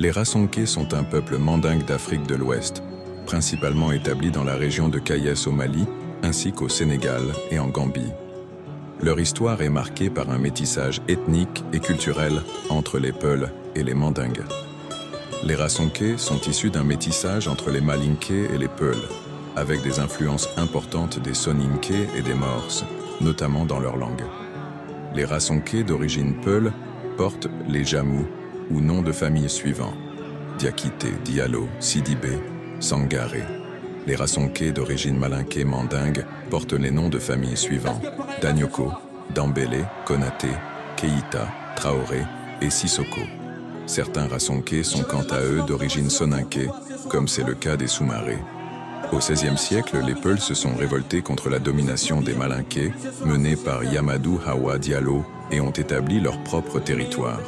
Les Rasonké sont un peuple mandingue d'Afrique de l'Ouest, principalement établi dans la région de Kayes au Mali, ainsi qu'au Sénégal et en Gambie. Leur histoire est marquée par un métissage ethnique et culturel entre les Peuls et les Mandingues. Les Rasonké sont issus d'un métissage entre les Malinké et les Peuls, avec des influences importantes des Soninké et des Morses, notamment dans leur langue. Les Rasonké d'origine Peul portent les Jamou, ou noms de famille suivants: Diakité, Diallo, Sidibé, Sangaré. Les Rasonké d'origine malinké mandingue portent les noms de famille suivants: Danyoko, Dambélé, Konaté, Keïta, Traoré et Sissoko. Certains Rasonké sont quant à eux d'origine soninké, comme c'est le cas des Soumarés. Au XVIe siècle, les Peuls se sont révoltés contre la domination des Malinké, menée par Yamadou Hawa Diallo, et ont établi leur propre territoire.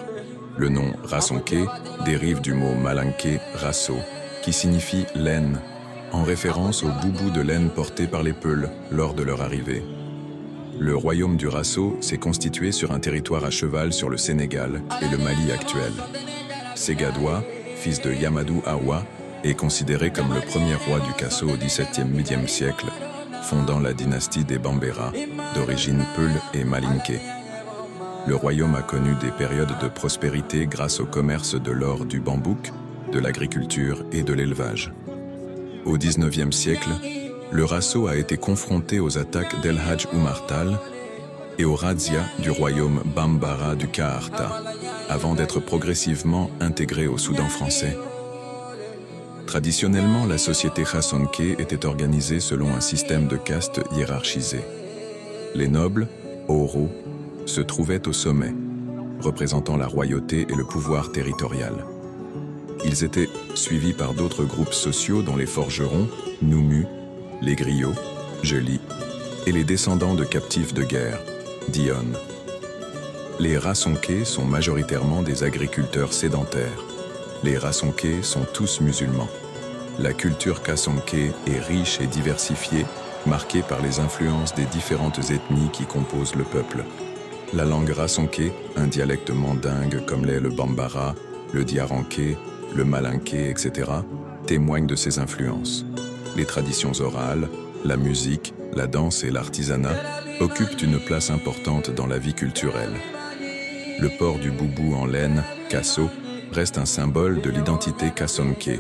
Le nom Rasonké dérive du mot malinké rasso, qui signifie laine, en référence au boubou de laine porté par les Peuls lors de leur arrivée. Le royaume du Rasso s'est constitué sur un territoire à cheval sur le Sénégal et le Mali actuel. Ségadoua, fils de Yamadou Hawa, est considéré comme le premier roi du Kasso au XVIIe siècle, fondant la dynastie des Bambera, d'origine Peul et Malinké. Le royaume a connu des périodes de prospérité grâce au commerce de l'or, du bambouk, de l'agriculture et de l'élevage. Au XIXe siècle, le Rasso a été confronté aux attaques d'El Hadj Oumar Tall et aux razzias du royaume Bambara du Kaarta, avant d'être progressivement intégré au Soudan français. Traditionnellement, la société Rasonké était organisée selon un système de castes hiérarchisées. Les nobles, Oro, se trouvaient au sommet, représentant la royauté et le pouvoir territorial. Ils étaient suivis par d'autres groupes sociaux dont les forgerons, Noumu, les griots, Jeli, et les descendants de captifs de guerre, Dion. Les Rasonké sont majoritairement des agriculteurs sédentaires. Les Rasonké sont tous musulmans. La culture Kasonké est riche et diversifiée, marquée par les influences des différentes ethnies qui composent le peuple. La langue Rasonké, un dialecte mandingue comme l'est le Bambara, le Diaranké, le Malinké, etc., témoigne de ces influences. Les traditions orales, la musique, la danse et l'artisanat occupent une place importante dans la vie culturelle. Le port du boubou en laine, Kasso, reste un symbole de l'identité Kasonké.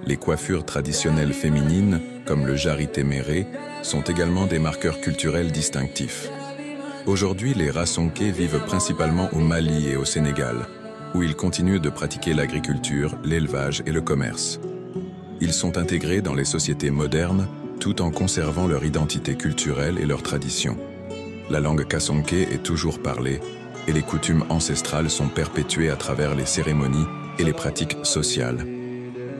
Les coiffures traditionnelles féminines, comme le jarité méré, sont également des marqueurs culturels distinctifs. Aujourd'hui, les Rasonké vivent principalement au Mali et au Sénégal, où ils continuent de pratiquer l'agriculture, l'élevage et le commerce. Ils sont intégrés dans les sociétés modernes, tout en conservant leur identité culturelle et leurs traditions. La langue Kasonké est toujours parlée, et les coutumes ancestrales sont perpétuées à travers les cérémonies et les pratiques sociales.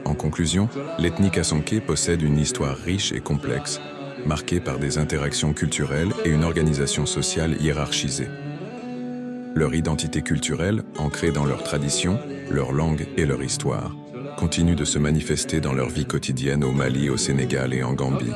En conclusion, l'ethnie Kasonké possède une histoire riche et complexe, marquée par des interactions culturelles et une organisation sociale hiérarchisée. Leur identité culturelle, ancrée dans leurs traditions, leur langue et leur histoire, continue de se manifester dans leur vie quotidienne au Mali, au Sénégal et en Gambie.